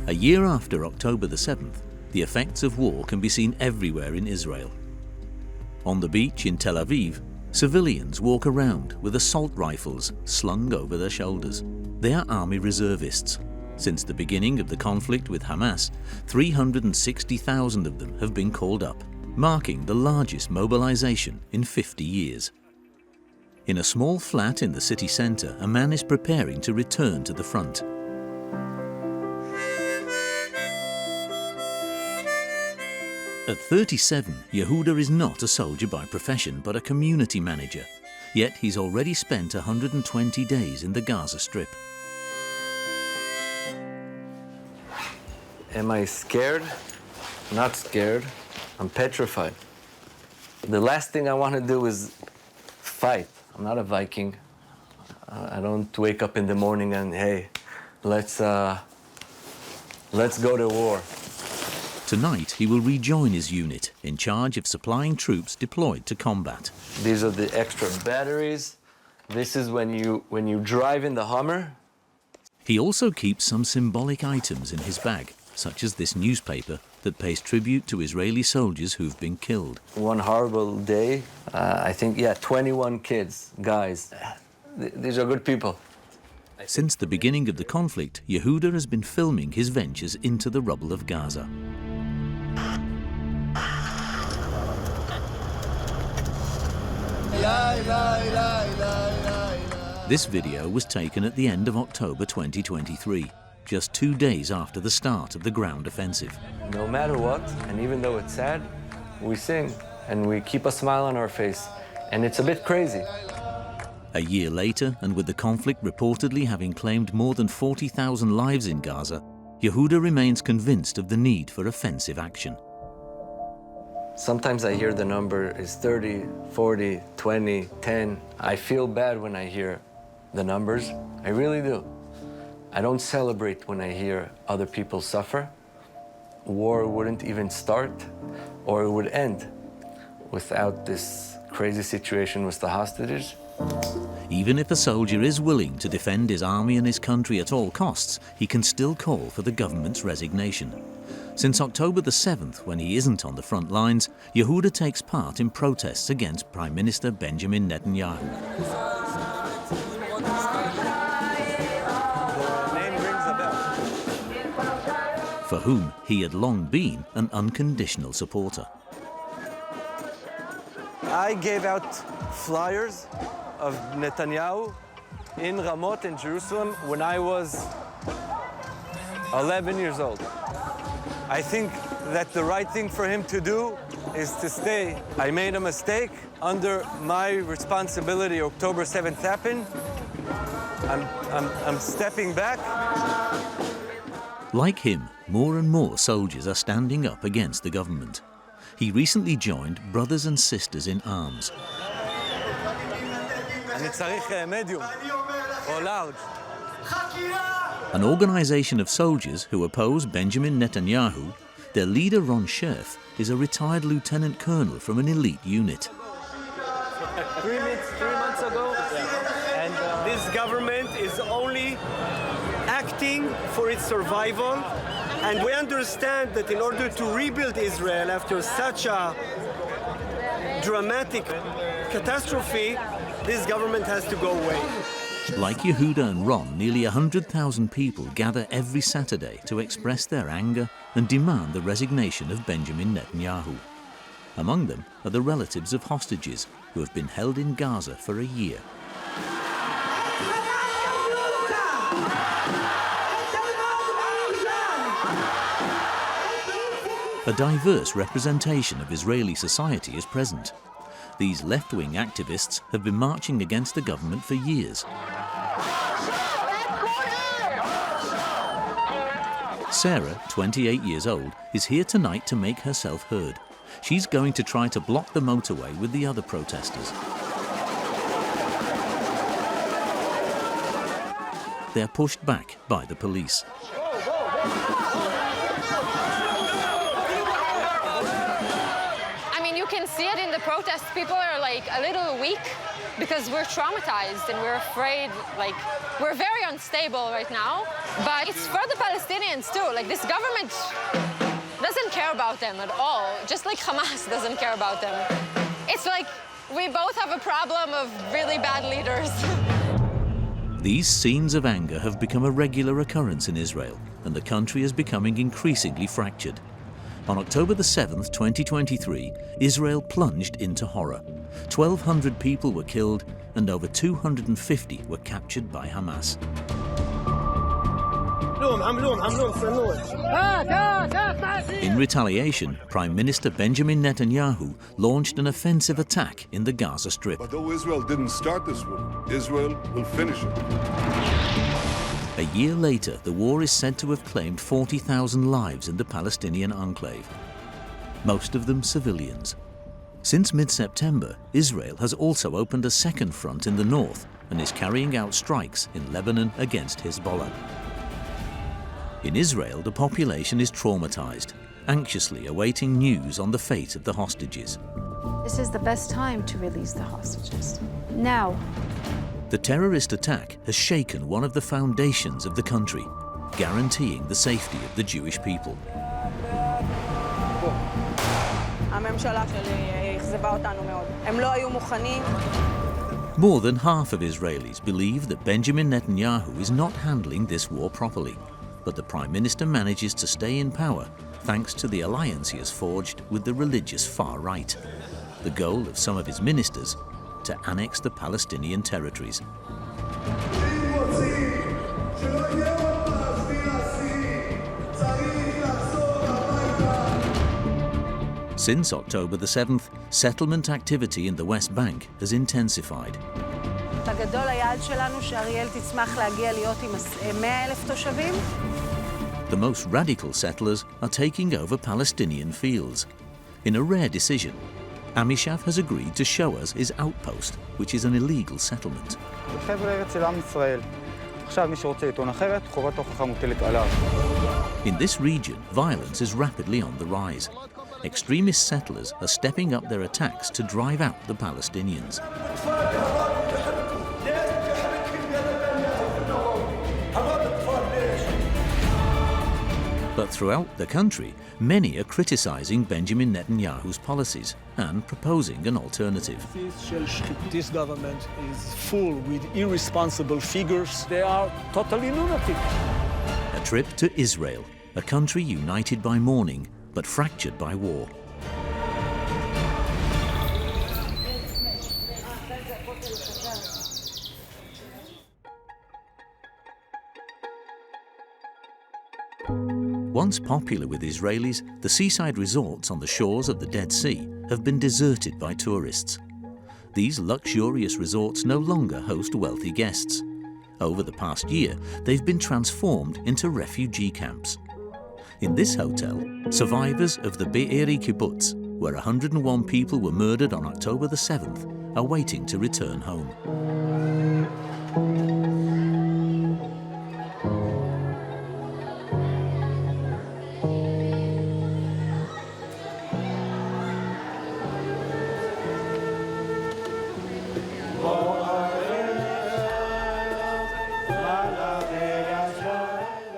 A year after October the 7th, the effects of war can be seen everywhere in Israel. On the beach in Tel Aviv, civilians walk around with assault rifles slung over their shoulders. They are army reservists. Since the beginning of the conflict with Hamas, 360,000 of them have been called up, marking the largest mobilization in 50 years. In a small flat in the city centre, a man is preparing to return to the front. At 37, Yehuda is not a soldier by profession, but a community manager. Yet he's already spent 120 days in the Gaza Strip. Am I scared? Not scared. I'm petrified. The last thing I want to do is fight. I'm not a Viking. I don't wake up in the morning and, hey, let's go to war. Tonight, he will rejoin his unit in charge of supplying troops deployed to combat. These are the extra batteries. This is when you drive in the Hummer. He also keeps some symbolic items in his bag, such as this newspaper that pays tribute to Israeli soldiers who've been killed. One horrible day, I think, 21 kids, guys. These are good people. Since the beginning of the conflict, Yehuda has been filming his ventures into the rubble of Gaza. This video was taken at the end of October 2023, just 2 days after the start of the ground offensive. No matter what, and even though it's sad, we sing and we keep a smile on our face, and it's a bit crazy. A year later, and with the conflict reportedly having claimed more than 40,000 lives in Gaza, Yehuda remains convinced of the need for offensive action. Sometimes I hear the number is 30, 40, 20, 10. I feel bad when I hear the numbers. I really do. I don't celebrate when I hear other people suffer. War wouldn't even start, or it would end without this crazy situation with the hostages. Even if a soldier is willing to defend his army and his country at all costs, he can still call for the government's resignation. Since October the 7th, when he isn't on the front lines, Yehuda takes part in protests against Prime Minister Benjamin Netanyahu. For whom he had long been an unconditional supporter. I gave out flyers of Netanyahu in Ramot in Jerusalem when I was 11 years old. I think that the right thing for him to do is to stay. I made a mistake. Under my responsibility, October 7th happened. I'm stepping back. Like him, more and more soldiers are standing up against the government. He recently joined Brothers and Sisters in Arms. Medium or large. An organization of soldiers who oppose Benjamin Netanyahu. Their leader, Ron Scherf, is a retired lieutenant colonel from an elite unit. 3 months ago, and this government is only acting for its survival, and we understand that in order to rebuild Israel after such a dramatic catastrophe, this government has to go away. Like Yehuda and Ron, nearly 100,000 people gather every Saturday to express their anger and demand the resignation of Benjamin Netanyahu. Among them are the relatives of hostages who have been held in Gaza for a year. A diverse representation of Israeli society is present. These left-wing activists have been marching against the government for years. Sarah, 28 years old, is here tonight to make herself heard. She's going to try to block the motorway with the other protesters. They're pushed back by the police. I mean, you can see it in the protests. People are like a little weak. because we're traumatized and we're afraid, like, we're very unstable right now. But it's for the Palestinians too. Like, this government doesn't care about them at all, just like Hamas doesn't care about them. It's like we both have a problem of really bad leaders. These scenes of anger have become a regular occurrence in Israel, and the country is becoming increasingly fractured. On October the 7th, 2023, Israel plunged into horror. 1,200 people were killed and over 250 were captured by Hamas. In retaliation, Prime Minister Benjamin Netanyahu launched an offensive attack in the Gaza Strip. But though Israel didn't start this war, Israel will finish it. A year later, the war is said to have claimed 40,000 lives in the Palestinian enclave, most of them civilians. Since mid-September, Israel has also opened a second front in the north and is carrying out strikes in Lebanon against Hezbollah. In Israel, the population is traumatized, anxiously awaiting news on the fate of the hostages. This is the best time to release the hostages. Now. The terrorist attack has shaken one of the foundations of the country, guaranteeing the safety of the Jewish people. More than half of Israelis believe that Benjamin Netanyahu is not handling this war properly, but the Prime Minister manages to stay in power thanks to the alliance he has forged with the religious far right. The goal of some of his ministers: to annex the Palestinian territories. Since October the 7th, settlement activity in the West Bank has intensified. The most radical settlers are taking over Palestinian fields. In a rare decision, Amishav has agreed to show us his outpost, which is an illegal settlement. In this region, violence is rapidly on the rise. Extremist settlers are stepping up their attacks to drive out the Palestinians. But throughout the country, many are criticizing Benjamin Netanyahu's policies and proposing an alternative. This government is full with irresponsible figures. They are totally lunatic. A trip to Israel, a country united by mourning but fractured by war. Once popular with Israelis, the seaside resorts on the shores of the Dead Sea have been deserted by tourists. These luxurious resorts no longer host wealthy guests. Over the past year, they've been transformed into refugee camps. In this hotel, survivors of the Beeri Kibbutz, where 101 people were murdered on October the 7th, are waiting to return home.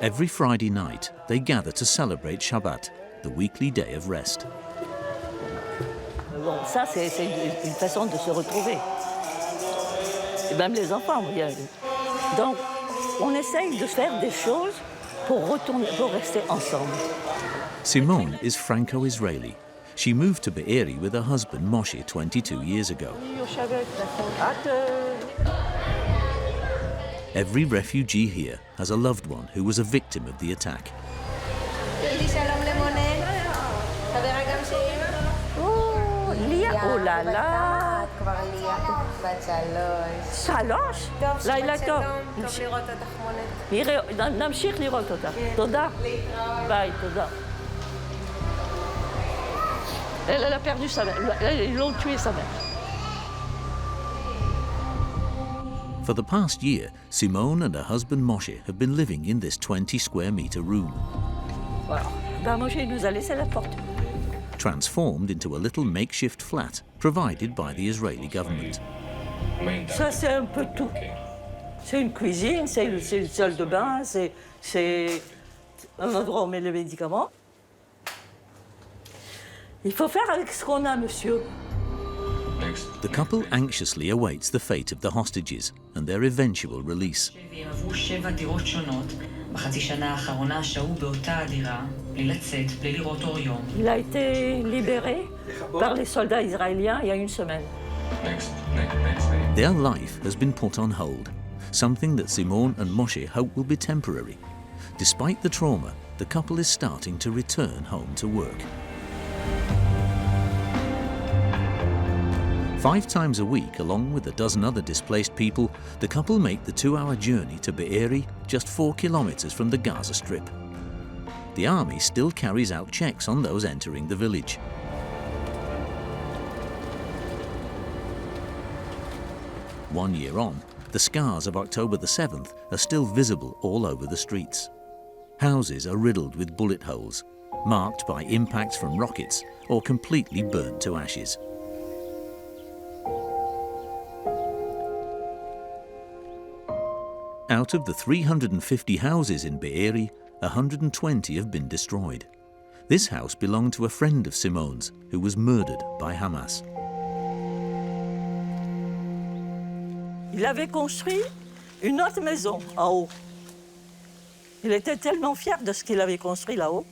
Every Friday night, they gather to celebrate Shabbat, the weekly day of rest. Bon, ça, c'est une façon de se retrouver. Et même les enfants. Donc, on essaye de faire des choses pour rester ensemble. Simone is Franco-Israeli. She moved to Beeri with her husband Moshe 22 years ago. Every refugee here has a loved one who was a victim of the attack. Oh là là! שלוש? לילה טוב. נמשיך לראות אותה. תודה. ביי, תודה. Elle a perdu sa mère. Ils l'ont tué sa mère. For the past year, Simone and her husband Moshe have been living in this 20-square-meter room. Voilà. Ben Moshe nous a laissé la porte. Transformed into a little makeshift flat provided by the Israeli government. Ça, c'est un peu tout. C'est une cuisine, c'est une salle de bain, c'est un endroit où on met les médicaments. Il faut faire avec ce qu'on a, monsieur. The couple anxiously awaits the fate of the hostages and their eventual release. עברו 7 דירות שונות. בחצי שנה האחרונה שהו באותה הדירה, בלי לצאת, בלי לראות אור יום. Il a été libéré par les soldats israéliens il y a une semaine. Their life has been put on hold, something that Simone and Moshe hope will be temporary. Despite the trauma, the couple is starting to return home to work. 5 times a week, along with a dozen other displaced people, the couple make the 2-hour journey to Beeri, just 4 kilometers from the Gaza Strip. The army still carries out checks on those entering the village. One year on, the scars of October the 7th are still visible all over the streets. Houses are riddled with bullet holes, marked by impacts from rockets or completely burnt to ashes. Out of the 350 houses in Beeri, 120 have been destroyed. This house belonged to a friend of Simone's who was murdered by Hamas. Il avait construit une autre maison en haut. Il était tellement fier de ce qu'il avait construit là-haut.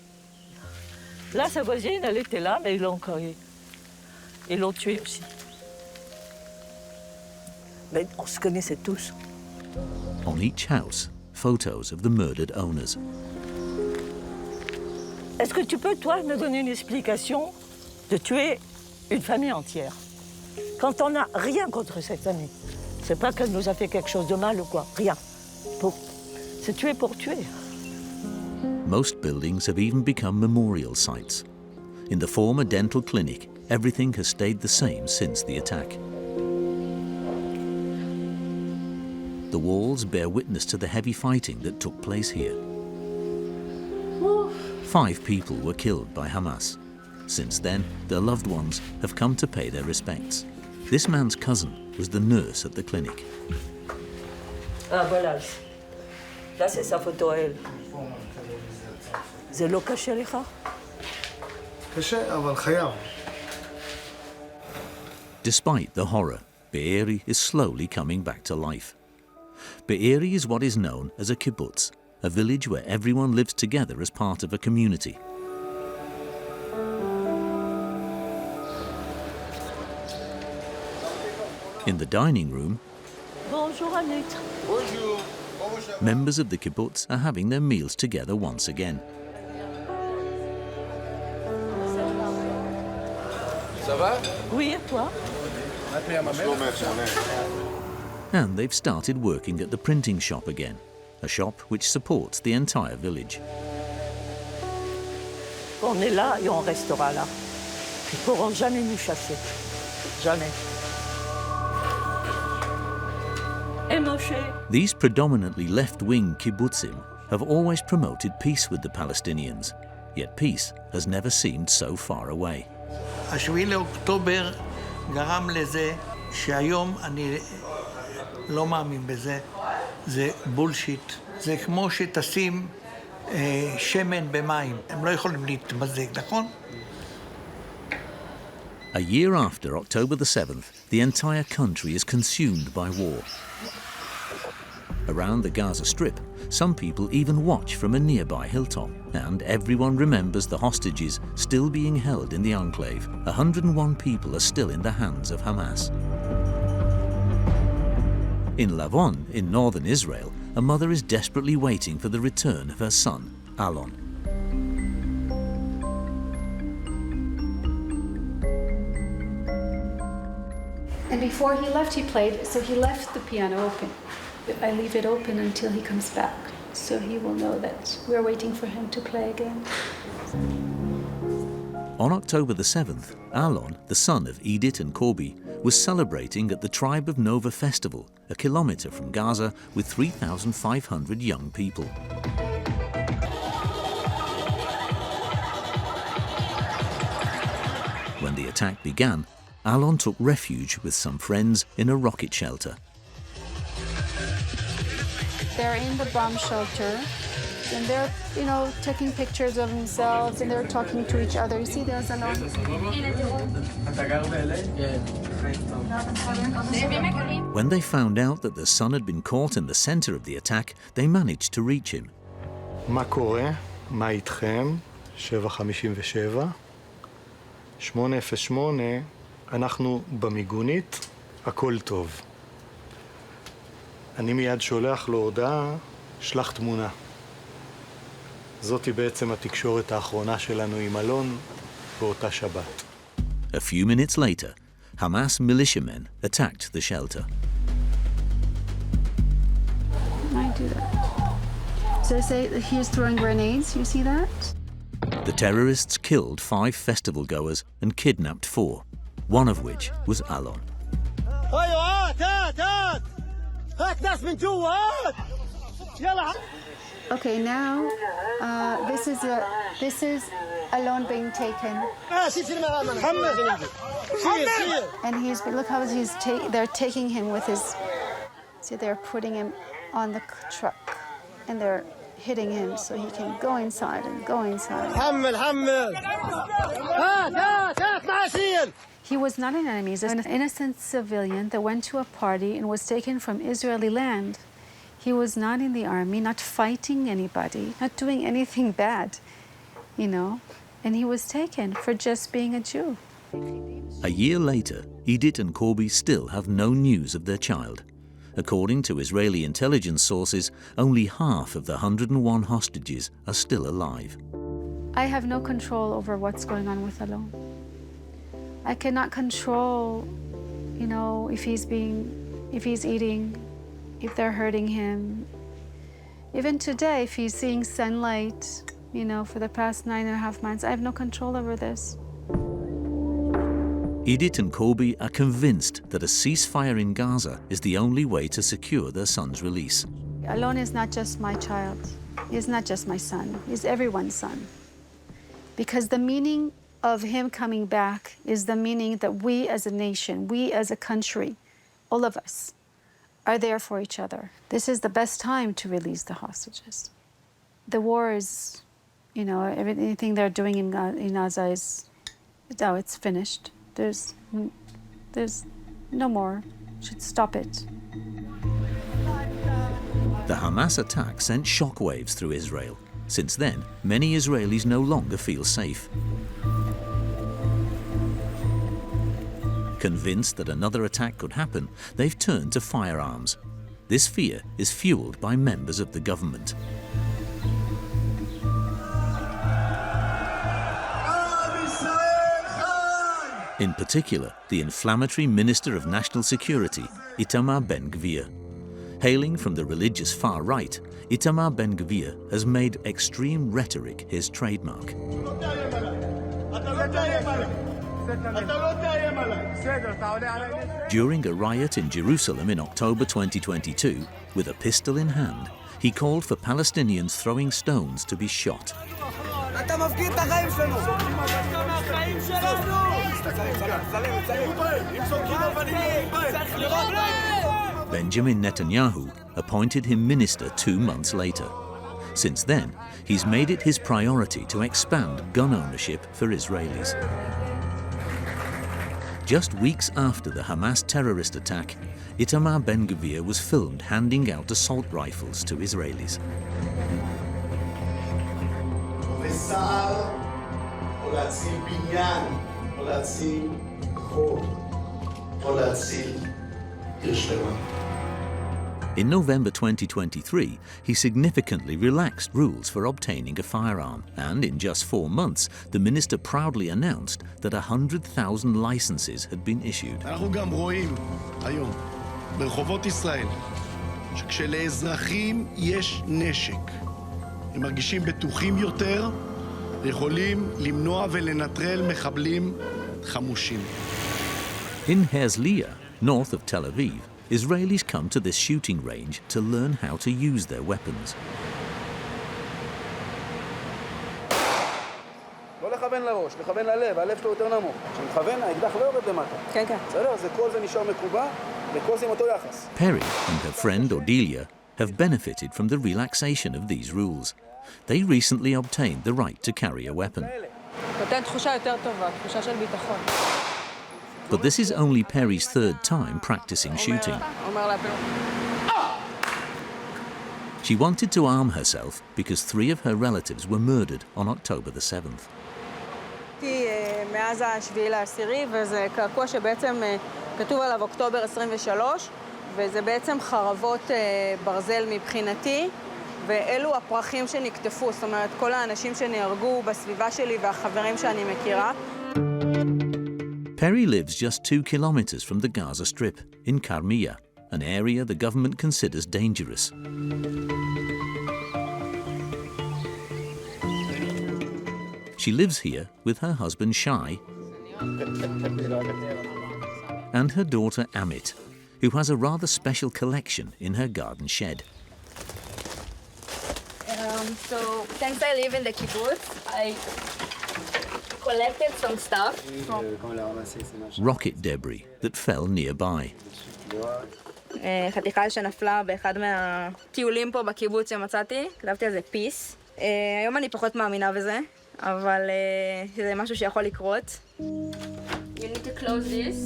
Là, sa voisine, elle était là, mais ils l'ont tuée aussi. Mais on se connaissait tous. On each house, photos of the murdered owners. Est-ce que tu peux, toi, me donner une explication de tuer une famille entière quand on n'a rien contre cette famille? C'est pas qu'elle nous a fait quelque chose de mal ou quoi, rien. C'est tuer pour tuer. Most buildings have even become memorial sites. In the former dental clinic, everything has stayed the same since the attack. The walls bear witness to the heavy fighting that took place here. 5 people were killed by Hamas. Since then, their loved ones have come to pay their respects. This man's cousin was the nurse at the clinic. Ah, voilà. Là, c'est sa photo à elle. זה לא קשה לך? קשה, אבל חייב. Despite the horror, Beeri is slowly coming back to life. Beeri is what is known as a kibbutz, a village where everyone lives together as part of a community. In the dining room, Bonjour, Annette. members of the kibbutz are having their meals together once again. Ça va? Oui, et toi? And they've started working at the printing shop again, a shop which supports the entire village. On est là et on restera là. Ils ne pourront jamais nous chasser. Jamais. Et Moshe? These predominantly left-wing kibbutzim have always promoted peace with the Palestinians, yet peace has never seemed so far away. ה-7 לאוקטובר גרם לזה שהיום אני לא מאמין בזה, זה בולשיט. זה כמו שתשים שמן במים, הם לא יכולים להתמזג, נכון? A year after October the 7th, the entire country is consumed by war. Around the Gaza Strip, some people even watch from a nearby hilltop, and everyone remembers the hostages still being held in the enclave. 101 people are still in the hands of Hamas. In Lebanon, in northern Israel, a mother is desperately waiting for the return of her son, Alon. And before he left, he played, so he left the piano open. I leave it open until he comes back, so he will know that we're waiting for him to play again. On October the 7th, Alon, the son of Edith and Corby, was celebrating at the Tribe of Nova Festival, a kilometre from Gaza, with 3,500 young people. When the attack began, Alon took refuge with some friends in a rocket shelter. They're in the bomb shelter, and they're, taking pictures of themselves, and they're talking to each other. You see, there's Alon. When they found out that the son had been caught in the center of the attack, they managed to reach him. מה קורה? מה איתכם? 7:57. 8:08, אנחנו במיגונית, הכל טוב. אני מיד שולח לו הודעה, שלח תמונה. זאתי בעצם התקשורת האחרונה שלנו עם אלון באותה שבת. A few minutes later, Hamas militiamen attacked the shelter. I do that. So I say that he is throwing grenades. You see that? The terrorists killed 5 festival-goers and kidnapped 4, one of which was Alon. Okay, now this is Alon being taken. And look how they're taking him with his. See, they're putting him on the truck, and they're hitting him so he can go inside and go inside. He was not an enemy. He was an innocent civilian that went to a party and was taken from Israeli land. He was not in the army, not fighting anybody, not doing anything bad, and he was taken for just being a Jew. A year later, Edith and Corby still have no news of their child. According to Israeli intelligence sources, only half of the 101 hostages are still alive. I have no control over what's going on with Alon. I cannot control, if he's eating, if they're hurting him. Even today, if he's seeing sunlight, for the past 9.5 months, I have no control over this. Edith and Corby are convinced that a ceasefire in Gaza is the only way to secure their son's release. Alon is not just my child. He's not just my son. He's everyone's son. Because the meaning of him coming back is the meaning that we as a nation, we as a country, all of us, are there for each other. This is the best time to release the hostages. The war is, anything they're doing in Gaza is, it's finished. There's no more. Should stop it. The Hamas attack sent shockwaves through Israel. Since then, many Israelis no longer feel safe. Convinced that another attack could happen, they've turned to firearms. This fear is fueled by members of the government. In particular, the inflammatory Minister of National Security, Itamar Ben-Gvir. Hailing from the religious far right, Itamar Ben-Gvir has made extreme rhetoric his trademark. During a riot in Jerusalem in October 2022, with a pistol in hand, he called for Palestinians throwing stones to be shot. Benjamin Netanyahu appointed him minister 2 months later. Since then, he's made it his priority to expand gun ownership for Israelis. Just weeks after the Hamas terrorist attack, Itamar Ben-Gvir was filmed handing out assault rifles to Israelis. In November 2023, he significantly relaxed rules for obtaining a firearm, and in just 4 months, the minister proudly announced that 100,000 licenses had been issued. אנחנו גם רואים היום ברחובות ישראל שכשלאזרחים יש נשק, הם מרגישים בטוחים יותר, יכולים למנוע ולנטרל מחבלים חמושים. In Herzliya, north of Tel Aviv, Israelis come to this shooting range to learn how to use their weapons. לא לכוון לראש, לכוון ללב, הלב שלו יותר נמוך. כשמכוון, האקדח לא יורד למטה. כן, כן. בסדר? כל זה נשאר מקובע, וכל זה עם אותו יחס. Perry and her friend Odelia have benefited from the relaxation of these rules. They recently obtained the right to carry a weapon. נותן תחושה יותר טובה, תחושה של ביטחון. But this is only Perry's third time practicing shooting. אומר לה, She wanted to arm herself because 3 of her relatives were murdered on October the 7th. מאז ה-7/10, וזה קעקוע שבעצם כתוב עליו אוקטובר 23, וזה בעצם חרבות ברזל מבחינתי, ואלו הפרחים שנקטפו, זאת אומרת, כל האנשים שנהרגו בסביבה שלי והחברים שאני מכירה. Perry lives just 2 kilometers from the Gaza Strip, in Karmia, an area the government considers dangerous. She lives here with her husband Shai and her daughter Amit, who has a rather special collection in her garden shed. So, since I live in the kibbutz, I collected some stuff from Rocket debris that fell nearby. חתיכה שנפלה באחד מהטיולים פה בקיבוץ שמצאתי, כתבתי על זה peace. היום אני פחות מאמינה בזה, אבל זה משהו שיכול לקרות. You need to close this.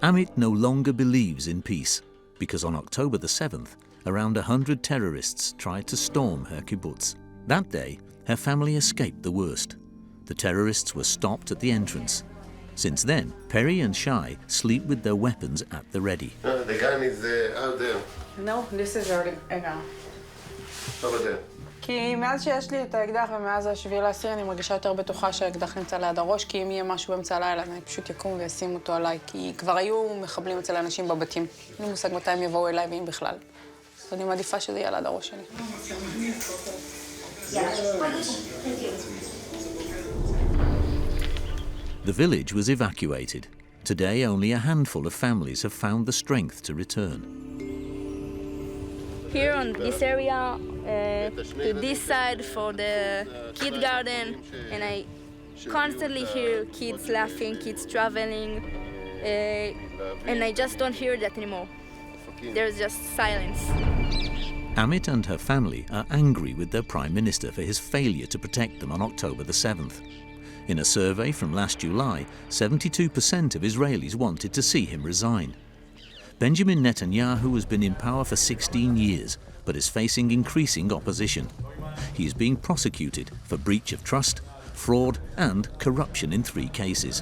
Amit no longer believes in peace because on October the 7th, around 100 terrorists tried to storm her kibbutz. That day, her family escaped the worst. The terrorists were stopped at the entrance. Since then, Perry and Shai sleep with their weapons at the ready. The gun is out there. No, this is already... Over there. כי מאז שיש לי את האקדח ומאז ה7/10 אני מרגישה יותר בטוחה שהאקדח נמצא ליד הראש, כי אם יהיה משהו באמצע הלילה אני פשוט יקום וישים אותו עליי, כי כבר היו מחבלים אצל אנשים בבתים. אין לי מושג מתי הם יבואו אליי ואם בכלל. אז אני מעדיפה שזה יהיה ליד הראש שלי. The village was evacuated. Today, only a handful of families have found the strength to return. Here on this area, to this side for the kid garden, and I constantly hear kids laughing, kids traveling, and I just don't hear that anymore. There's just silence. Amit and her family are angry with their Prime Minister for his failure to protect them on October the 7th. In a survey from last July, 72% of Israelis wanted to see him resign. Benjamin Netanyahu has been in power for 16 years, but is facing increasing opposition. He is being prosecuted for breach of trust, fraud and corruption in 3 cases.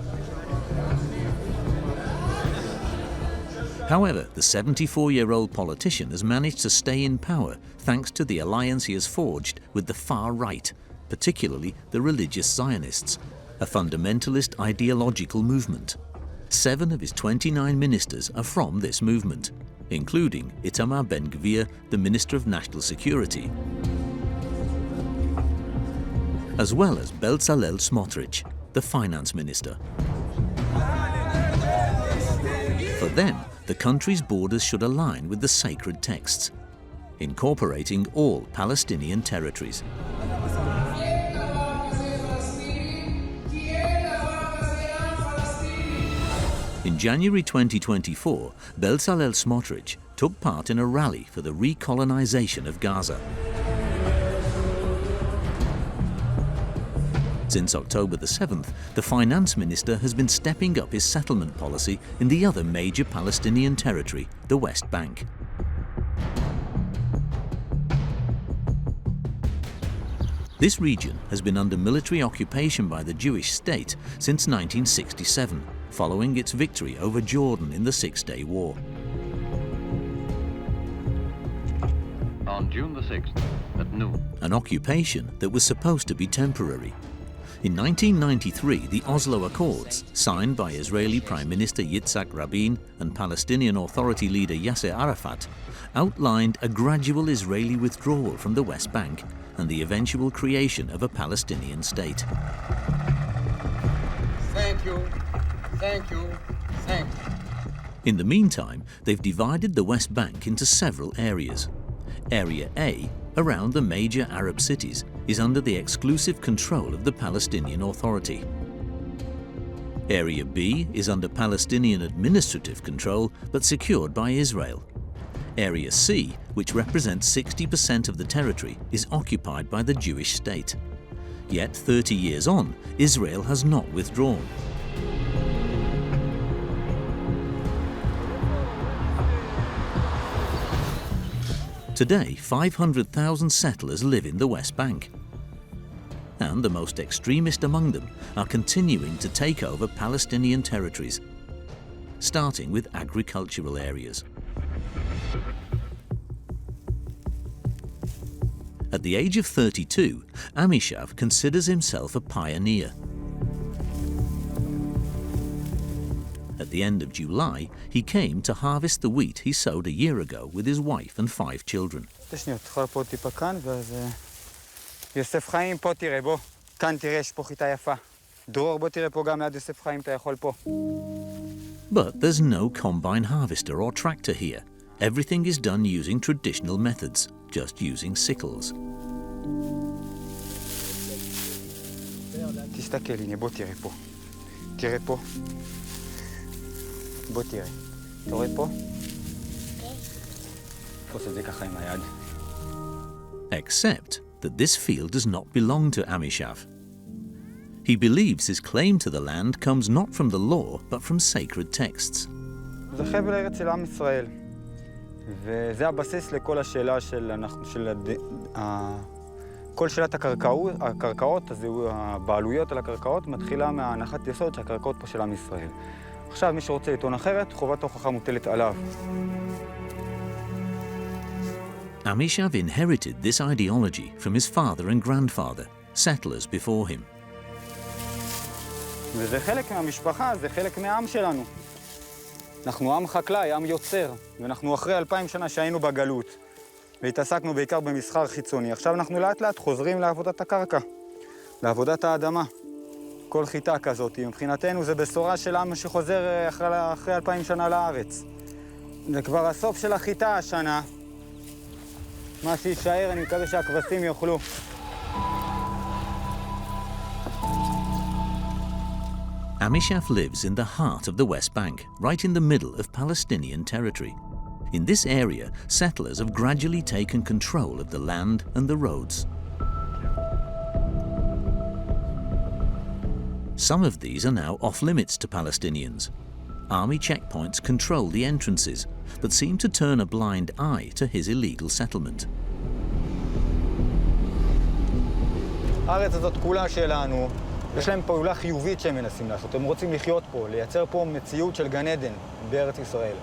However, the 74-year-old politician has managed to stay in power thanks to the alliance he has forged with the far right, particularly the religious Zionists, a fundamentalist ideological movement. 7 of his 29 ministers are from this movement, including Itamar Ben-Gvir, the Minister of National Security, as well as Bezalel Smotrich, the Finance Minister. For them, the country's borders should align with the sacred texts, incorporating all Palestinian territories. In January 2024, Bezalel Smotrich took part in a rally for the recolonization of Gaza. Since October the 7th, the finance minister has been stepping up his settlement policy in the other major Palestinian territory, the West Bank. This region has been under military occupation by the Jewish state since 1967, following its victory over Jordan in the Six-Day War. On June the 6th, at noon. An occupation that was supposed to be temporary. In 1993, the Oslo Accords, signed by Israeli Prime Minister Yitzhak Rabin and Palestinian Authority leader Yasser Arafat, outlined a gradual Israeli withdrawal from the West Bank and the eventual creation of a Palestinian state. Thank you, thank you, thank you. In the meantime, they've divided the West Bank into several areas. Area A, around the major Arab cities, is under the exclusive control of the Palestinian Authority. Area B is under Palestinian administrative control but secured by Israel. Area C, which represents 60% of the territory, is occupied by the Jewish state. Yet 30 years on, Israel has not withdrawn. Today, 500,000 settlers live in the West Bank. And the most extremist among them are continuing to take over Palestinian territories, starting with agricultural areas. At the age of 32, Amishav considers himself a pioneer. At the end of July, he came to harvest the wheat he sowed a year ago with his wife and 5 children. יוסף חיים, פה תראה, בוא. כאן תראה, יש פה חיטה יפה. דרור, בוא תראה פה גם ליד יוסף חיים, אתה יכול פה. But there's no combine harvester or tractor here. Everything is done using traditional methods, just using sickles. תסתכל, הנה, בוא תראה פה. תראה פה. בוא תראה. אתה רואה פה? תפוס את זה ככה עם היד. Except that this field does not belong to Amishav. He believes his claim to the land comes not from the law, but from sacred texts. זה חבל הארץ של עם ישראל, וזה הבסיס לכל השאלה כל שאלת הקרקעות, הבעלויות על הקרקעות, מתחילה מהנחת יסוד שהקרקעות פה של עם ישראל. עכשיו, מי שרוצה לטעון אחרת, חובת ההוכחה מוטלת עליו. Amishav inherited this ideology from his father and grandfather, settlers before him. וזה חלק מהמשפחה, זה חלק מהעם שלנו. אנחנו עם חקלאי, עם יוצר, ואנחנו אחרי 2000 שנה שהיינו בגלות, והתעסקנו בעיקר במסחר חיצוני. עכשיו אנחנו לאט לאט חוזרים לעבודת הקרקע, לעבודת האדמה. כל חיטה כזאת, מבחינתנו זה בשורה של עם שחוזר אחרי 2000 שנה לארץ. זה כבר הסוף של החיטה השנה. מה שישאר, אני מקווה שהכבשים יאכלו. Amishav lives in the heart of the West Bank, right in the middle of Palestinian territory. In this area, settlers have gradually taken control of the land and the roads. Some of these are now off-limits to Palestinians. Army checkpoints control the entrances, but seem to turn a blind eye to his illegal settlement. הארץ הזאת כולה שלנו, יש להם פעולה חיובית שהם מנסים לעשות. הם רוצים לחיות פה, לייצר פה מציאות של גן עדן בארץ ישראל.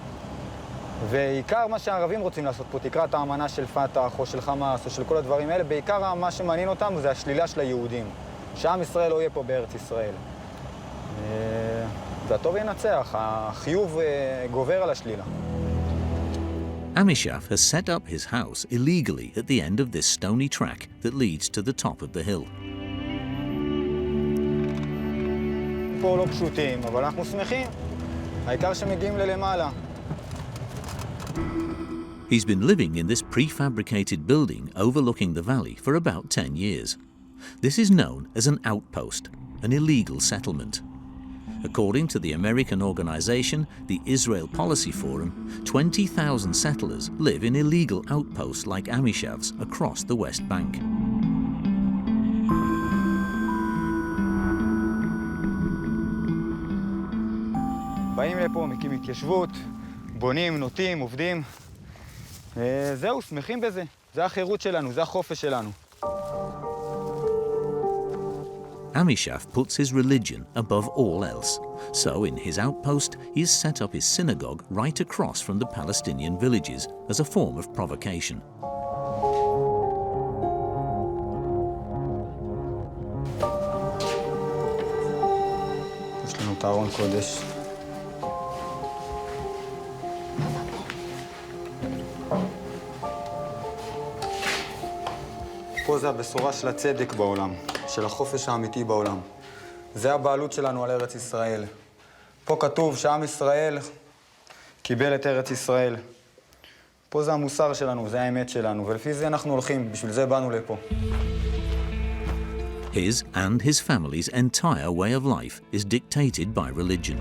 ועיקר מה שהערבים רוצים לעשות פה, תקרא את האמנה של פתח או של חמאס או של כל הדברים האלה, בעיקר מה שמעניין אותם זה השלילה של היהודים. שעם ישראל לא יהיה פה בארץ ישראל. והטוב ינצח, החיוב גובר על השלילה. Amishav has set up his house illegally at the end of this stony track that leads to the top of the hill. פה לא פשוטים, אבל אנחנו שמחים. העיקר שמגיעים ללמעלה. He's been living in this prefabricated building overlooking the valley for about 10 years. This is known as an outpost, an illegal settlement. According to the American organization, the Israel Policy Forum, 20,000 settlers live in illegal outposts like Amishav's across the West Bank. באים לפה, מקים התיישבות, בונים, נוטים, עובדים. זהו, שמחים בזה. זה החירות שלנו, זה החופש שלנו. Amishav puts his religion above all else. So in his outpost, he has set up his synagogue right across from the Palestinian villages as a form of provocation. יש לנו את ארון קודש. פה זה הבשורה של הצדק בעולם, של החופש האמיתי בעולם. זה הבעלות שלנו על ארץ ישראל. פה כתוב שעם ישראל קיבל את ארץ ישראל. פה זה המוסר שלנו, זה האמת שלנו, ולפי זה אנחנו הולכים, בשביל זה באנו לפה. His and his family's entire way of life is dictated by religion.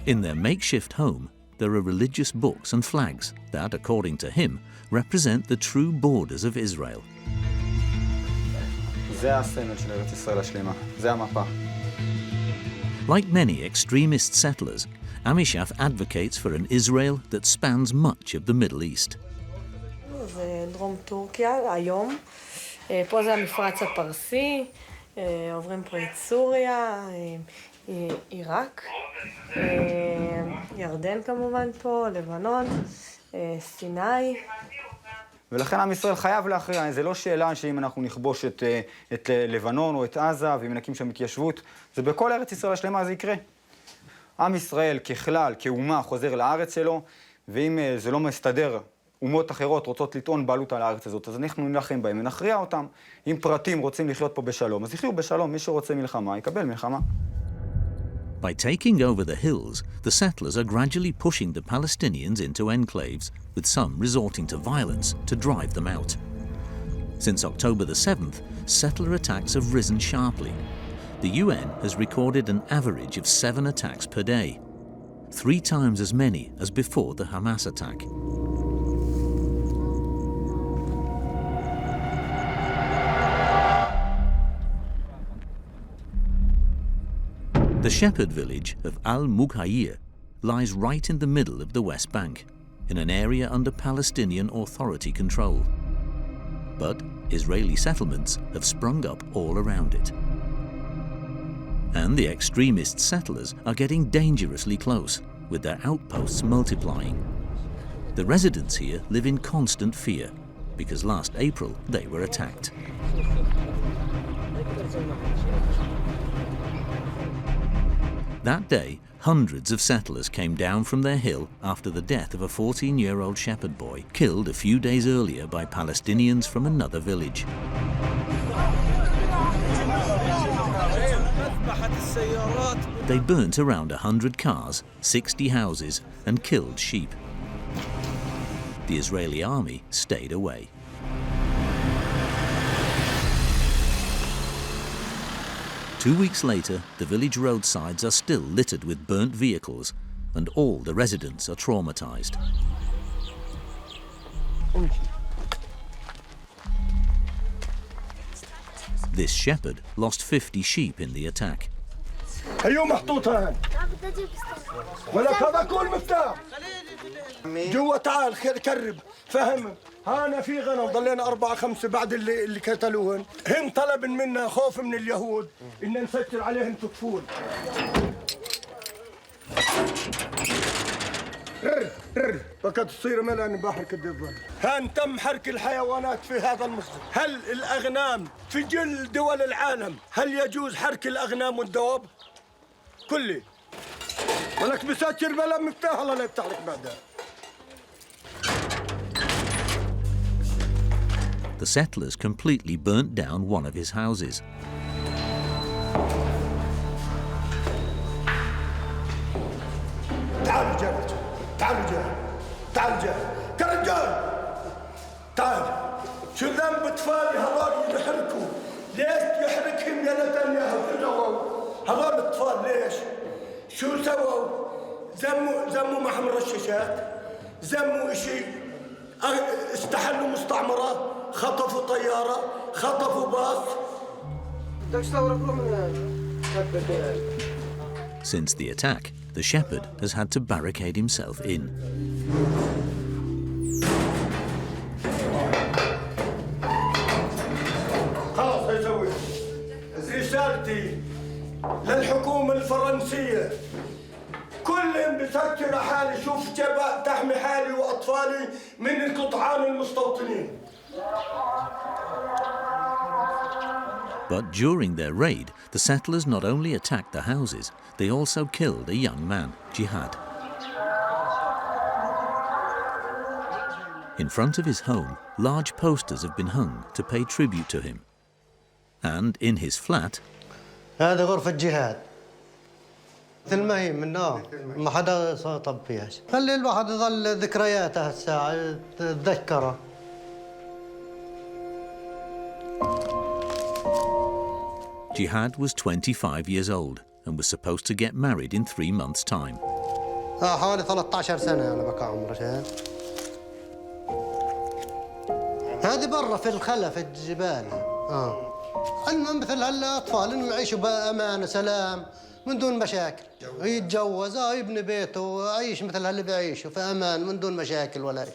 In their makeshift home, there are religious books and flags that, according to him, represent the true borders of Israel. Like many extremist settlers, Amishaf advocates for an Israel that spans much of the Middle East. זה דרום טורקיה, היום. פה זה המפרץ הפרסי, עוברים פה את סוריה, עיראק, ירדן כמובן פה, לבנון, סיני. ולכן עם ישראל חייב להכריע, זה לא שאלה שאם אנחנו נכבוש את לבנון או את עזה ואם נקים שם התיישבות, זה בכל ארץ ישראל השלמה זה יקרה. עם ישראל ככלל, כאומה, חוזר לארץ שלו, ואם זה לא מסתדר, אומות אחרות רוצות לטעון בעלות על הארץ הזאת, אז אנחנו נלחם בהם ונכריע אותם. אם פרטים רוצים לחיות פה בשלום, אז יחיו בשלום, מי שרוצה מלחמה יקבל מלחמה. By taking over the hills, the settlers are gradually pushing the Palestinians into enclaves, with some resorting to violence to drive them out. Since October the 7th, settler attacks have risen sharply. The UN has recorded an average of 7 attacks per day, 3 times as many as before the Hamas attack. The shepherd village of Al-Mughayir lies right in the middle of the West Bank, in an area under Palestinian Authority control. But Israeli settlements have sprung up all around it. And the extremist settlers are getting dangerously close, with their outposts multiplying. The residents here live in constant fear, because last April they were attacked. That day, hundreds of settlers came down from their hill after the death of a 14-year-old shepherd boy killed a few days earlier by Palestinians from another village. They burnt around 100 cars, 60 houses, and killed sheep. The Israeli army stayed away. Two weeks later, the village roadsides are still littered with burnt vehicles, and all the residents are traumatized. This shepherd lost 50 sheep in the attack. جوا تعال كرب فهم هانا في غنم ضلينا 4-5 بعد اللي قتلوهن هم طلب منا خوف من اليهود إن نسجل عليهم تكفون فقد تصير ملان بحر كالدبر هان تم حرك الحيوانات في هذا المصدر هل الأغنام في جل دول العالم هل يجوز حرك الأغنام والدواب كلي ولك بسجل بلا مفتاح الله لا يفتح لك بعدها. The settlers completely burnt down one of his houses. تعالوا جاي تعالوا جاي تعالوا جاي كرجال تعال شو ذنب اطفالي هذول يحركوا ليش يحركهم يا نتنياهو هذول الاطفال ليش شو سووا زموا محمر الرشاشات زموا شيء استحلوا مستعمرة خطفوا طيارة خطفوا باص. Since the attack, the shepherd has had to barricade himself in. خلاص يسوي رسالتي للحكومة الفرنسية كلهم بسكر حالي شوف جبهة تحمي حالي وأطفالي من القطعان المستوطنين. But during their raid, the settlers not only attacked the houses, they also killed a young man, Jihad. In front of his home, large posters have been hung to pay tribute to him. And in his flat, هذا غرفة جهاد مثل ما هي من ما حدا طب فيها. خلي الواحد يظل ذكرياته هالساعة تتذكره. Jihad was 25 years old and was supposed to get married in 3 months' time. حوالي 13 سنة أنا بقى عمري شهر. هذه برا في الخلا في الجبال. المهم مثل هالأطفال إنه يعيشوا بأمان وسلام من دون مشاكل. يتجوز يبني بيته ويعيش مثل هاللي بيعيشوا في أمان من دون مشاكل ولا شيء.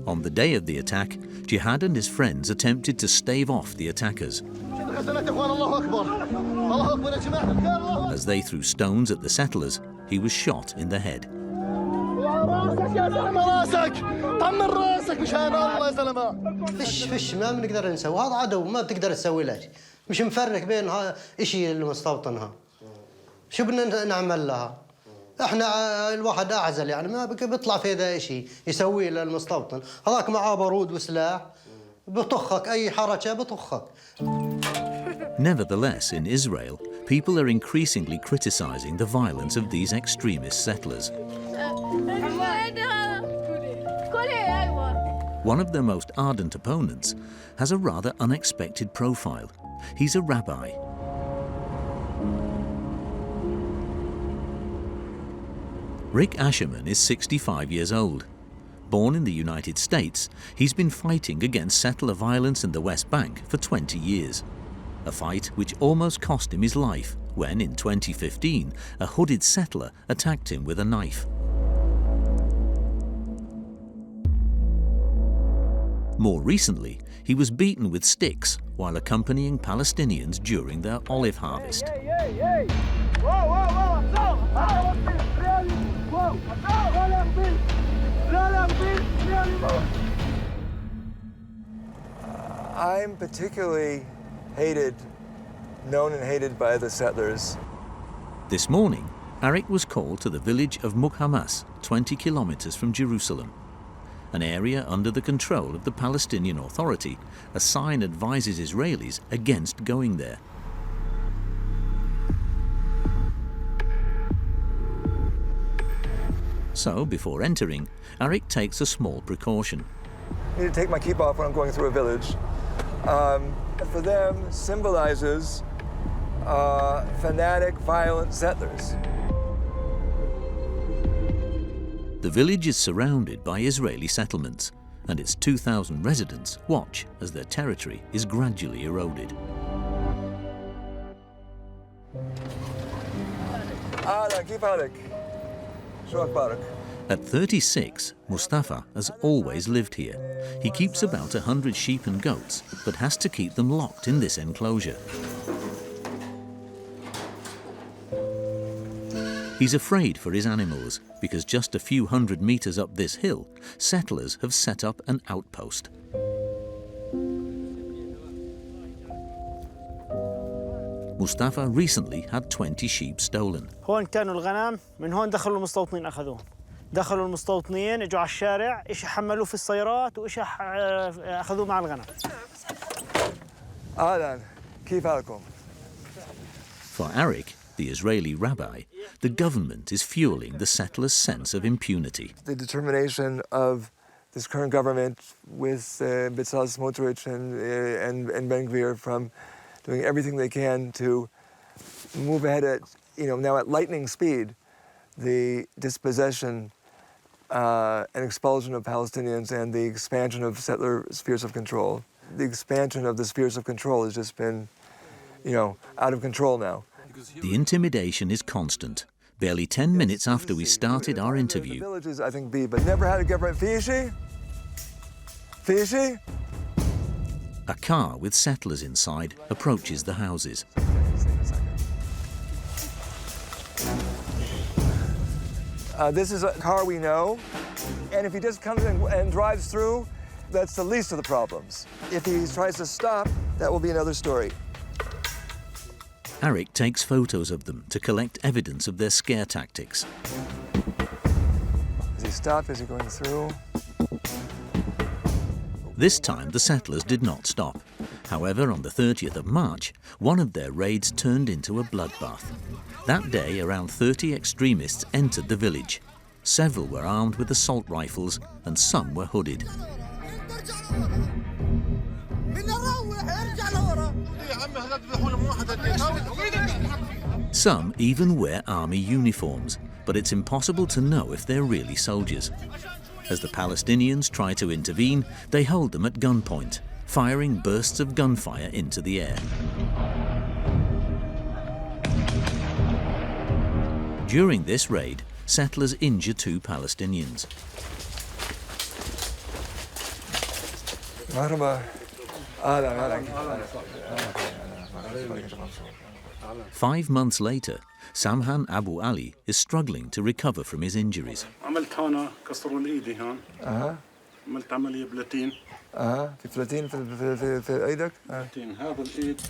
On the day of the attack, Jihad and his friends attempted to stave off the attackers. As they threw stones at the settlers, he was shot in the head. فش ما بنقدر نسوي، هذا عدو ما بتقدر تسوي له شيء، مش مفرق بين شيء المستوطنها. شو بدنا نعمل لها؟ احنا الواحد اعزل يعني ما بيطلع في ذا شيء يسويه للمستوطن، هذاك معاه بارود وسلاح بطخك اي حركه بطخك. Nevertheless, in Israel, people are increasingly criticizing the violence of these extremist settlers. One of their most ardent opponents has a rather unexpected profile. He's a rabbi. Rick Asherman is 65 years old. Born in the United States, he's been fighting against settler violence in the West Bank for 20 years. A fight which almost cost him his life when, in 2015, a hooded settler attacked him with a knife. More recently, he was beaten with sticks while accompanying Palestinians during their olive harvest. I'm particularly known and hated by the settlers. This morning, Arik was called to the village of Hamas, 20 kilometers from Jerusalem. An area under the control of the Palestinian Authority, a sign advises Israelis against going there. So, before entering, Arik takes a small precaution. I need to take my kippah off when I'm going through a village. For them, symbolizes fanatic, violent settlers. The village is surrounded by Israeli settlements, and its 2,000 residents watch as their territory is gradually eroded. At 36, Mustafa has always lived here. He keeps about 100 sheep and goats, but has to keep them locked in this enclosure. He's afraid for his animals because just a few hundred meters up this hill, settlers have set up an outpost. Mustafa recently had 20 sheep stolen. هون كانوا الغنم، من هون دخلوا المستوطنين أخذوهم. دخلوا المستوطنين، اجوا على الشارع، إيش حملوه في السيارات وإيش أخذوه مع الغنم. أهلاً، كيف حالكم؟ For Arik, the Israeli rabbi, the government is fueling the settlers' sense of impunity. The determination of this current government with Bezalel Smotrich and Ben Gvir from doing everything they can to move ahead at, now at lightning speed, the dispossession and expulsion of Palestinians and the expansion of settler spheres of control. The expansion of the spheres of control has just been, out of control now. The intimidation is constant. Barely 10 minutes after we started our interview, Villages, I think, but never had a government. Fishy? a car with settlers inside approaches the houses. This is a car we know, and if he just comes in and drives through, that's the least of the problems. If he tries to stop, that will be another story. Arik takes photos of them to collect evidence of their scare tactics. Does he stop? Is he going through? This time, the settlers did not stop. However, on the 30th of March, one of their raids turned into a bloodbath. That day, around 30 extremists entered the village. Several were armed with assault rifles and some were hooded. Some even wear army uniforms, but it's impossible to know if they're really soldiers. As the Palestinians try to intervene, they hold them at gunpoint, firing bursts of gunfire into the air. During this raid, settlers injure 2 Palestinians. 5 months later, Samhan Abu Ali is struggling to recover from his injuries. عملت هنا كسروا لي ايدي هون. عملت عملية بلاتين. في بلاتين في ايدك؟ بلاتين هذا الايد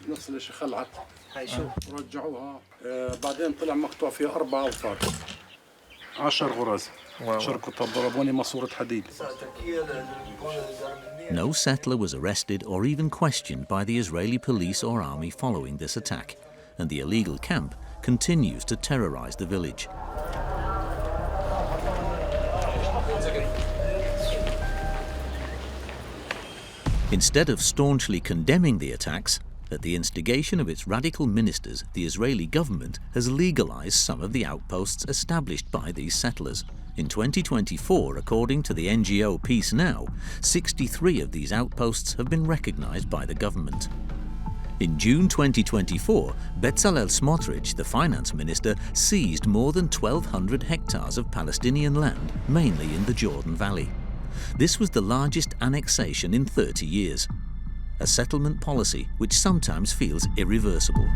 نفس الشيء خلعت. هاي شو؟ رجعوها بعدين طلع مقطوع فيها 4 أوتار. 10 غرز. شركوا ضربوني ماسورة حديد. No settler was arrested or even questioned by the Israeli police or army following this attack, and the illegal camp continues to terrorize the village. Instead of staunchly condemning the attacks, at the instigation of its radical ministers, the Israeli government has legalized some of the outposts established by these settlers. In 2024, according to the NGO Peace Now, 63 of these outposts have been recognized by the government. In June 2024, Bezalel Smotrich, the finance minister, seized more than 1,200 hectares of Palestinian land, mainly in the Jordan Valley. This was the largest annexation in 30 years, a settlement policy which sometimes feels irreversible.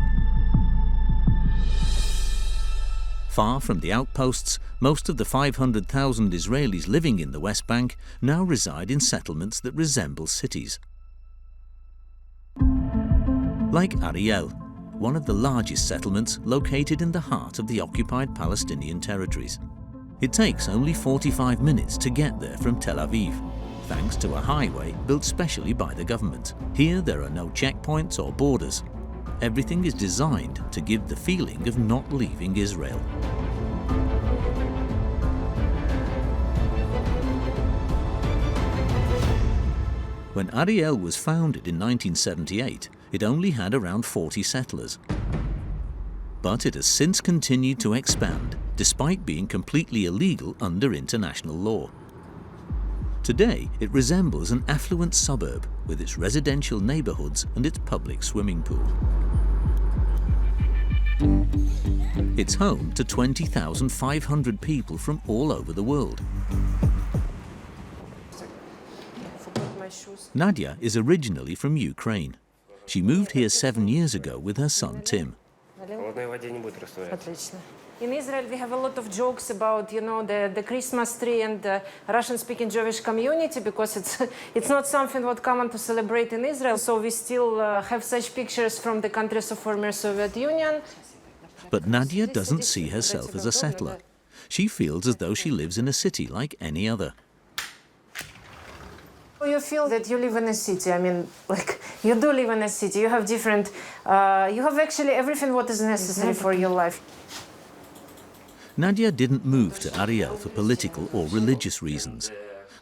Far from the outposts, most of the 500,000 Israelis living in the West Bank now reside in settlements that resemble cities. Like Ariel, one of the largest settlements located in the heart of the occupied Palestinian territories. It takes only 45 minutes to get there from Tel Aviv, thanks to a highway built specially by the government. Here there are no checkpoints or borders. Everything is designed to give the feeling of not leaving Israel. When Ariel was founded in 1978, it only had around 40 settlers. But it has since continued to expand, despite being completely illegal under international law. Today, it resembles an affluent suburb with its residential neighborhoods and its public swimming pool. It's home to 20,500 people from all over the world. Nadia is originally from Ukraine. She moved here 7 years ago with her son Tim. In Israel, we have a lot of jokes about, the Christmas tree and the Russian-speaking Jewish community, because it's not something what common to celebrate in Israel. So we still have such pictures from the countries of former Soviet Union. But Nadia doesn't see herself as a settler. She feels as though she lives in a city like any other. You feel that you live in a city. You do live in a city. You have different, you have actually everything what is necessary for your life. Nadia didn't move to Ariel for political or religious reasons.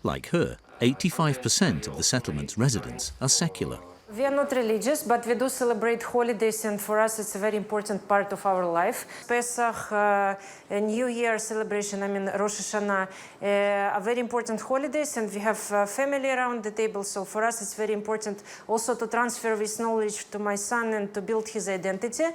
Like her, 85% of the settlement's residents are secular. We are not religious, but we do celebrate holidays, and for us it's a very important part of our life. Pesach, New Year celebration, Rosh Hashanah, are very important holidays, and we have family around the table, so for us it's very important also to transfer this knowledge to my son and to build his identity.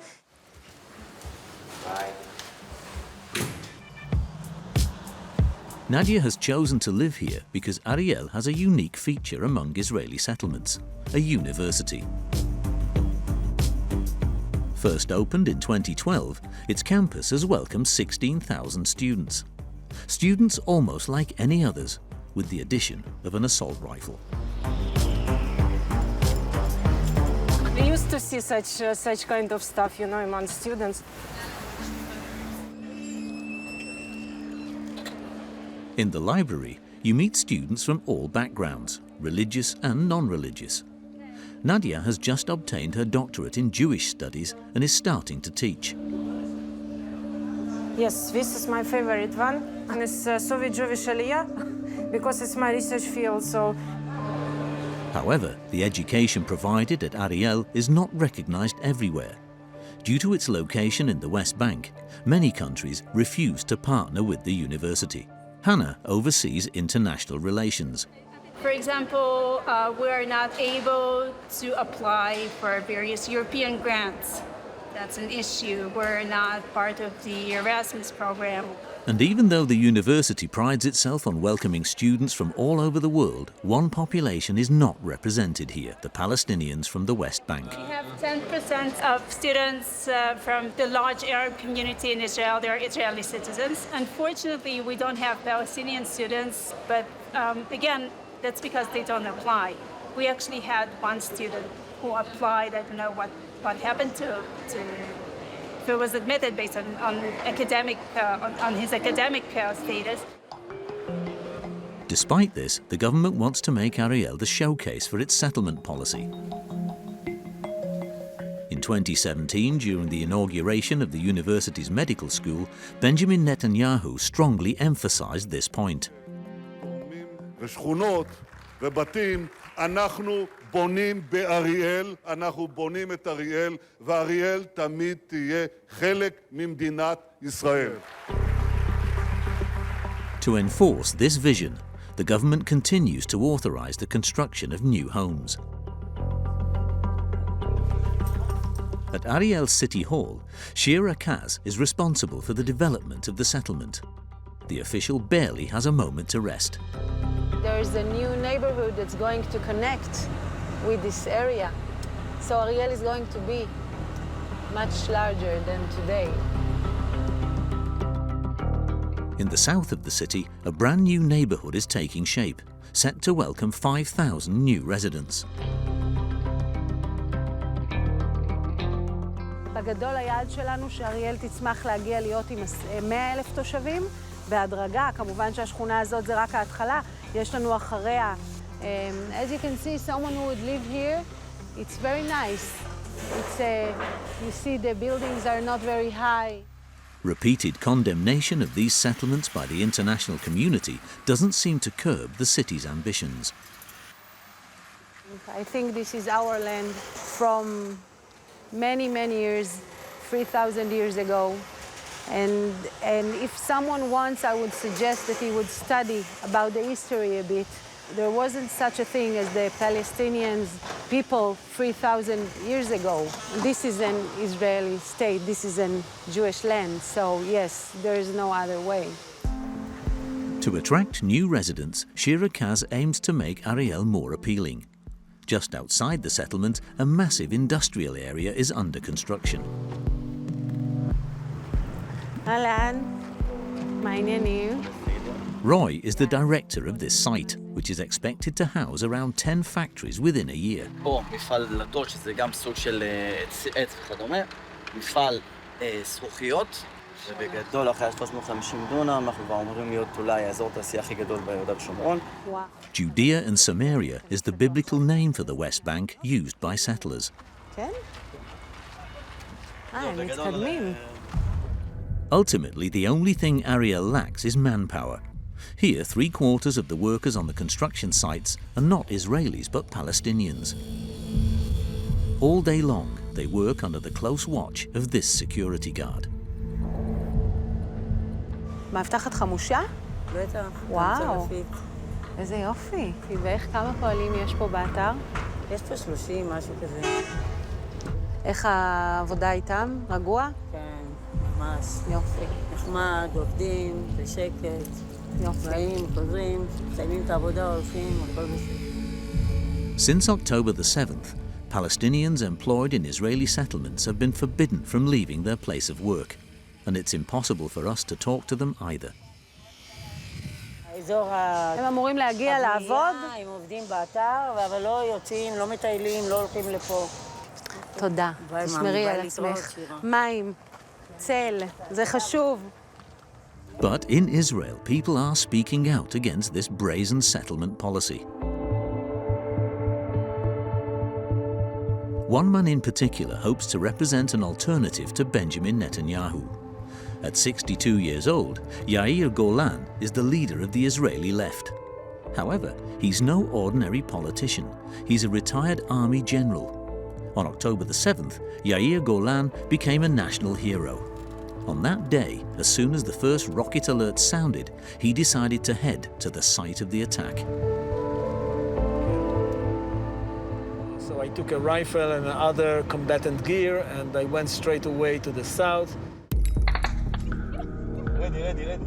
Nadia has chosen to live here because Ariel has a unique feature among Israeli settlements, a university. First opened in 2012, its campus has welcomed 16,000 students. Students almost like any others, with the addition of an assault rifle. We used to see such kind of stuff, among students. In the library, you meet students from all backgrounds, religious and non-religious. Nadia has just obtained her doctorate in Jewish studies and is starting to teach. Yes, this is my favorite one, and it's Soviet Jewish Aliyah, because it's my research field, so... However, the education provided at Ariel is not recognized everywhere. Due to its location in the West Bank, many countries refuse to partner with the university. Hannah oversees international relations. For example, we are not able to apply for various European grants. That's an issue. We're not part of the Erasmus program. And even though the university prides itself on welcoming students from all over the world, one population is not represented here, the Palestinians from the West Bank. We have 10% of students from the large Arab community in Israel. They're Israeli citizens. Unfortunately, we don't have Palestinian students, but again, that's because they don't apply. We actually had one student who applied. I don't know what happened to if it was admitted based on his academic status. Despite this, the government wants to make Ariel the showcase for its settlement policy. In 2017, during the inauguration of the university's medical school, Benjamin Netanyahu strongly emphasized this point. ושכונות ובתים, אנחנו בונים באריאל, אנחנו בונים את אריאל, ואריאל תמיד תהיה חלק ממדינת ישראל. To enforce this vision, the government continues to authorize the construction of new homes. At Ariel City Hall, Shira Kaz is responsible for the development of the settlement. The official barely has a moment to rest. There's a new neighborhood that's going to connect with this area. So Ariel is going to be much larger than today. In the south of the city, a brand new neighborhood is taking shape, set to welcome 5,000 new residents. בגדול היעד שלנו שאריאל תצמח להגיע להיות עם 100,000 תושבים. בהדרגה, כמובן שהשכונה הזאת זה רק ההתחלה, יש לנו אחריה. As you can see, someone who would live here, it's very nice. You see the buildings are not very high. Repeated condemnation of these settlements by the international community doesn't seem to curb the city's ambitions. I think this is our land from many, many years, 3,000 years ago. And if someone wants, I would suggest that he would study about the history a bit. There wasn't such a thing as the Palestinians people 3,000 years ago. This is an Israeli state, this is a Jewish land, so yes, there is no other way. To attract new residents, Shira Kaz aims to make Ariel more appealing. Just outside the settlement, a massive industrial area is under construction. Alan, my name. Roy is the director of this site, which is expected to house around 10 factories within a year. פה מפעל דלתות, שזה גם סוג של עץ וכדומה, מפעל זכוכיות, ובגדול אחרי 350 דונם, אנחנו כבר אומרים להיות אולי האזור התעשייה הכי גדול ביהודה ושומרון. Judea and Samaria is the biblical name for the West Bank used by settlers. כן? הם מתקדמים. Ultimately, the only thing Ariel lacks is manpower. Here, 3/4 of the workers on the construction sites are not Israelis but Palestinians. All day long, they work under the close watch of this security guard. מאבטחת חמושה? בטח. וואו. איזה יופי. ואיך כמה פועלים יש פה באתר? יש פה 30, משהו כזה. איך העבודה איתם? רגוע? כן, ממש. יופי. נחמד, עובדים, בשקט. יופי. באים, חוזרים, מסיימים את העבודה, הולכים, הכל בסדר. Since October the 7th, Palestinians employed in Israeli settlements have been forbidden from leaving their place of work, and it's impossible for us to talk to them either. הם אמורים להגיע לעבוד? הם עובדים באתר, אבל לא יוצאים, לא מטיילים, לא הולכים לפה. תודה. תשמרי על עצמך. מים, צל, זה חשוב. But in Israel, people are speaking out against this brazen settlement policy. One man in particular hopes to represent an alternative to Benjamin Netanyahu. At 62 years old, Yair Golan is the leader of the Israeli left. However, he's no ordinary politician. He's a retired army general. On October the 7th, Yair Golan became a national hero. On that day, as soon as the first rocket alert sounded, he decided to head to the site of the attack. So I took a rifle and other combatant gear and I went straight away to the south. Ready.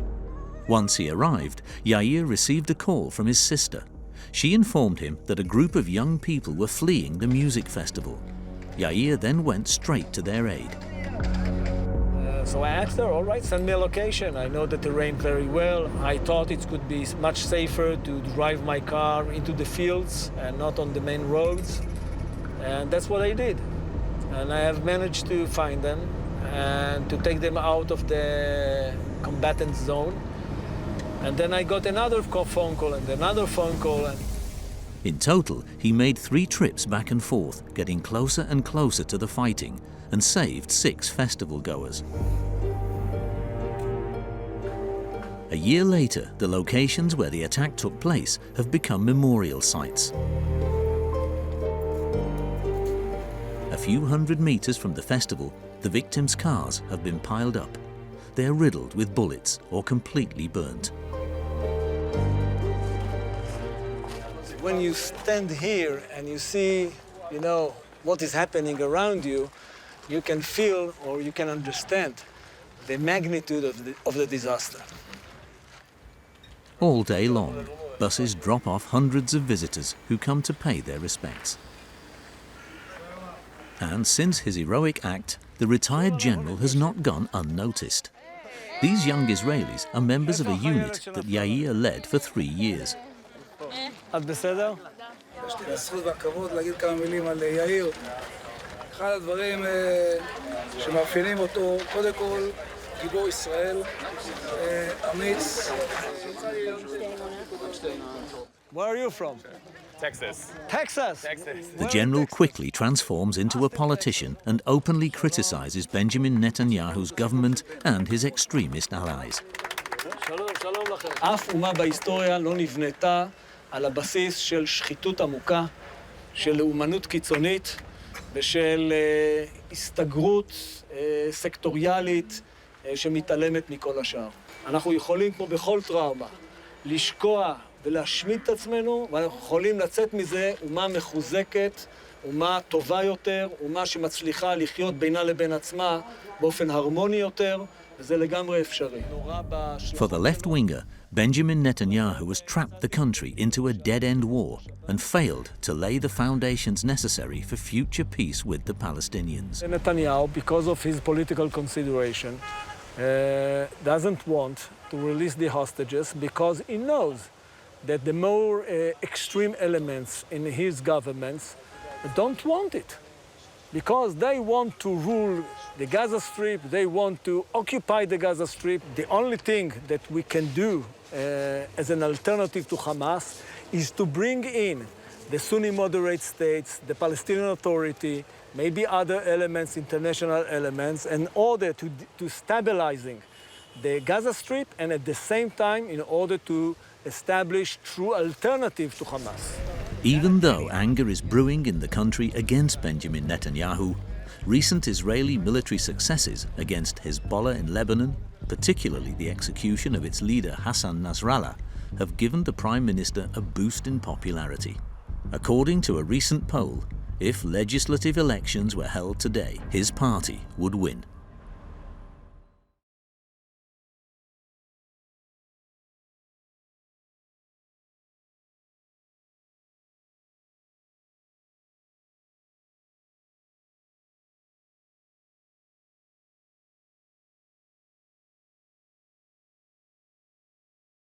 Once he arrived, Yair received a call from his sister. She informed him that a group of young people were fleeing the music festival. Yair then went straight to their aid. So I asked her, all right, send me a location. I know the terrain very well. I thought it could be much safer to drive my car into the fields and not on the main roads. And that's what I did. And I have managed to find them and to take them out of the combatant zone. And then I got another phone call and another phone call. In total, he made 3 trips back and forth, getting closer and closer to the fighting, and saved 6 festival goers. A year later, the locations where the attack took place have become memorial sites. A few hundred meters from the festival, the victims' cars have been piled up. They're riddled with bullets or completely burnt. When you stand here and you see, what is happening around you, you can feel or you can understand the magnitude of the disaster. All day long, buses drop off hundreds of visitors who come to pay their respects. And since his heroic act, the retired general has not gone unnoticed. These young Israelis are members of a unit that Yair led for 3 years. את בסדר? יש לי הזכות והכבוד להגיד כמה מילים על יאיר. אחד הדברים שמאפיינים אותו, קודם כל, גיבור ישראל, אמיץ. Where are you from? Texas. Texas? The general quickly transforms into a politician and openly criticizes Benjamin Netanyahu's government and his extremist allies. אף אומה בהיסטוריה לא נבנתה על הבסיס של שחיתות עמוקה, של לאומנות קיצונית ושל הסתגרות סקטוריאלית שמתעלמת מכל השאר. אנחנו יכולים, כמו בכל טראומה, לשקוע ולהשמיד את עצמנו, ואנחנו יכולים לצאת מזה אומה מחוזקת, אומה טובה יותר, אומה שמצליחה לחיות בינה לבין עצמה באופן הרמוני יותר, וזה לגמרי אפשרי. For the left-winger, Benjamin Netanyahu has trapped the country into a dead-end war and failed to lay the foundations necessary for future peace with the Palestinians. Netanyahu, because of his political consideration, doesn't want to release the hostages because he knows that the more extreme elements in his governments don't want it. Because they want to rule the Gaza Strip, they want to occupy the Gaza Strip. The only thing that we can do as an alternative to Hamas is to bring in the Sunni moderate states, the Palestinian Authority, maybe other elements, international elements, in order to stabilizing the Gaza Strip and at the same time in order to establish true alternative to Hamas. Even though anger is brewing in the country against Benjamin Netanyahu, recent Israeli military successes against Hezbollah in Lebanon, particularly the execution of its leader Hassan Nasrallah, have given the Prime Minister a boost in popularity. According to a recent poll, if legislative elections were held today, his party would win.